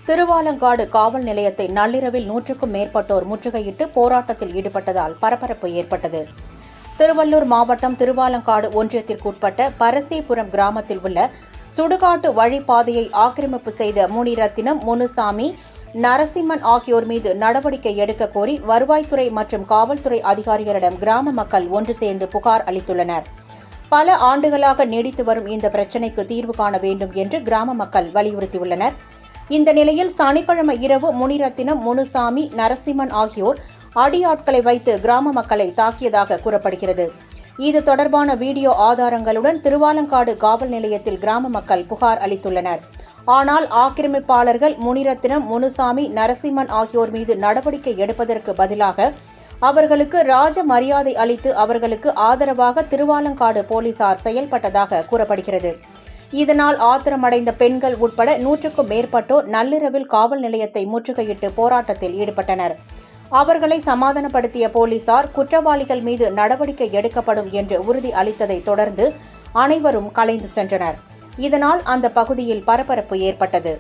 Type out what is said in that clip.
திருவாலங்காடு காவல் நிலையத்தை நள்ளிரவில் 100க்கும் மேற்பட்டோர் முற்றுகையிட்டு போராட்டத்தில் ஈடுபட்டதால் பரபரப்பு ஏற்பட்டது. திருவள்ளூர் மாவட்டம் திருவாலங்காடு ஒன்றியத்திற்குட்பட்ட பரசேபுரம் கிராமத்தில் உள்ள சுடுகாட்டு வழிப்பாதையை ஆக்கிரமிப்பு செய்த முனிரத்தினம், முனுசாமி, நரசிம்மன் ஆகியோர் மீது நடவடிக்கை எடுக்க கோரி வருவாய்த்துறை மற்றும் காவல்துறை அதிகாரிகளிடம் கிராம மக்கள் ஒன்று சேர்ந்து புகார் அளித்துள்ளனர். பல ஆண்டுகளாக நீடித்து வரும் இந்த பிரச்சினைக்கு தீர்வு காண வேண்டும் என்று கிராம மக்கள் வலியுறுத்தியுள்ளனர். இந்த நிலையில் சனிக்கிழமை இரவு முனிரத்தினம், முனுசாமி, நரசிம்மன் ஆகியோர் அடியாட்களை வைத்து கிராம மக்களை தாக்கியதாக கூறப்படுகிறது. இது தொடர்பான வீடியோ ஆதாரங்களுடன் திருவாலங்காடு காவல் நிலையத்தில் கிராம மக்கள் புகார் அளித்துள்ளனர். ஆனால் ஆக்கிரமிப்பாளர்கள் முனிரத்தினம், முனுசாமி, நரசிம்மன் ஆகியோர் மீது நடவடிக்கை எடுப்பதற்கு பதிலாக அவர்களுக்கு ராஜ மரியாதை அளித்து அவர்களுக்கு ஆதரவாக திருவாலங்காடு போலீசார் செயல்பட்டதாக கூறப்படுகிறது. இதனால் ஆத்திரமடைந்த பெண்கள் உட்பட 100க்கும் மேற்பட்டோர் நள்ளிரவில் காவல் நிலையத்தை முற்றுகையிட்டு போராட்டத்தில் ஈடுபட்டனர். அவர்களை சமாதானப்படுத்திய போலீசார் குற்றவாளிகள் மீது நடவடிக்கை எடுக்கப்படும் என்று உறுதி அளித்ததை தொடர்ந்து அனைவரும் கலைந்து சென்றனர். இதனால் அந்த பகுதியில் பரபரப்பு ஏற்பட்டது.